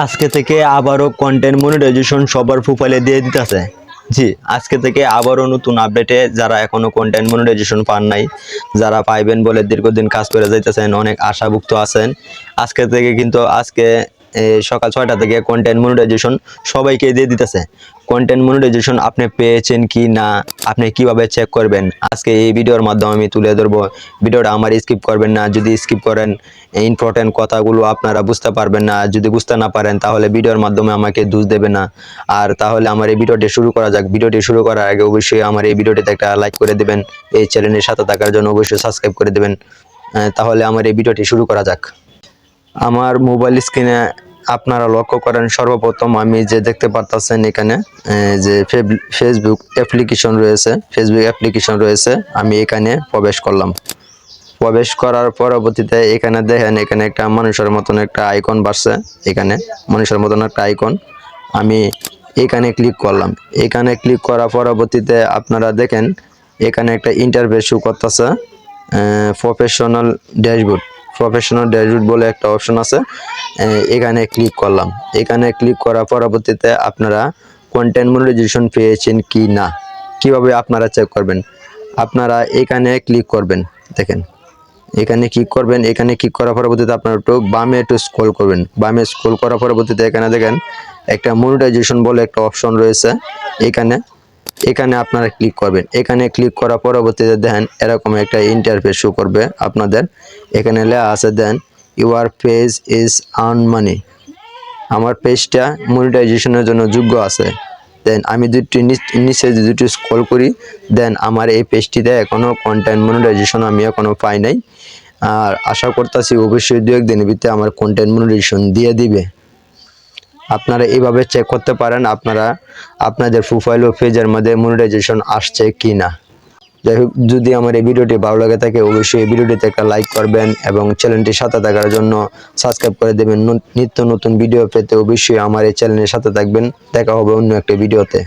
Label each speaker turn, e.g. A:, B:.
A: আজকে থেকে আবারও কন্টেন্ট মনিটাইজেশন সবার প্রোফাইলে দিয়ে দিতেছে। জি, আজকে থেকে আবারও নতুন আপডেটে যারা এখনো কন্টেন্ট মনিটাইজেশন পান নাই, যারা পাইবেন বলে দীর্ঘদিন কাজ করে যাইতেছেন, অনেক আশাভুক্ত আছেন। আজকে থেকে কিন্তু সকাল 6টা থেকে কন্টেন্ট মনিটাইজেশন সবাইকে দিয়ে দিতেছে। কন্টেন্ট মনিটাইজেশন আপনি পেয়েছেন কি না, আপনি কিভাবে চেক করবেন, আজকে এই ভিডিওর মাধ্যমে আমি তুলে ধরবো। ভিডিওটা আমার স্কিপ করবেন না, যদি স্কিপ করেন ইম্পর্টেন্ট কথাগুলো আপনারা বুঝতে পারবেন না। যদি বুঝতে না পারেন তাহলে ভিডিওর মাধ্যমে আমাকে দোষ দেবেন না। আর তাহলে আমার এই ভিডিওটি শুরু করা যাক। ভিডিওটি শুরু করার আগে অবশ্যই আমার এই ভিডিওটিতে একটা লাইক করে দেবেন, এই চ্যানেলের সাথে থাকার জন্য অবশ্যই সাবস্ক্রাইব করে দেবেন। তাহলে আমার এই ভিডিওটি শুরু করা যাক। আমার মোবাইল স্ক্রিনে আপনারা লক্ষ্য করেন, সর্বপ্রথম আমি যে দেখতে পারতেছেন এখানে যে ফেসবুক অ্যাপ্লিকেশন রয়েছে, আমি এখানে প্রবেশ করলাম। প্রবেশ করার পরবর্তীতে এখানে দেখেন, এখানে একটা মানুষের মতন একটা আইকন বাড়ছে। এখানে মানুষের মতন একটা আইকন, আমি এখানে ক্লিক করলাম। এখানে ক্লিক করার পরবর্তীতে আপনারা দেখেন এখানে একটা ইন্টারফেস শো করতেছে, প্রফেশনাল ড্যাশবোর্ড বলে একটা অপশন আছে। এখানে ক্লিক করলাম। এখানে ক্লিক করার পরবর্তীতে আপনারা কন্টেন্ট মনিটাইজেশন পেয়েছেন কি না, কিভাবে আপনারা চেক করবেন, আপনারা এখানে ক্লিক করবেন। দেখেন এখানে ক্লিক করবেন। এখানে ক্লিক করার পরবর্তীতে আপনারা একটু বামে একটু স্ক্রল করবেন। বামে স্ক্রল করার পরবর্তীতে এখানে দেখেন একটা মনিটাইজেশন বলে একটা অপশন রয়েছে। এখানে আপনারা ক্লিক করবেন। এখানে ক্লিক করার পরবর্তীতে দেখেন এরকম একটা ইন্টারফেস শো করবে আপনাদের। এখানে লেখা আছে then your page is earn money, আমার পেজটা মনিটাইজেশনের জন্য যোগ্য আছে। দেন আমি নিচে দুটি স্ক্রল করি, দেন আমার এই পেজটিতে এখনও কন্টেন্ট মনিটাইজেশন আমি এখনও পাই নাই। আর আশা করতেছি অবশ্যই 2-1 দিনের ভিতরে আমার কন্টেন্ট মনিটাইজেশন দিয়ে দিবে। আপনারা এইভাবে চেক করতে পারেন আপনারা আপনাদের প্রোফাইল ও পেজের মধ্যে মনিটাইজেশন আসছে কি না। যাই হোক, যদি আমার এই ভিডিওটি ভালো লাগে থাকে অবশ্যই এই ভিডিওটিতে একটা লাইক করবেন এবং চ্যানেলটির সাথে থাকার জন্য সাবস্ক্রাইব করে দেবেন। নিত্য নতুন ভিডিও পেতে অবশ্যই আমার এই চ্যানেলের সাথে থাকবেন। দেখা হবে অন্য একটা ভিডিওতে।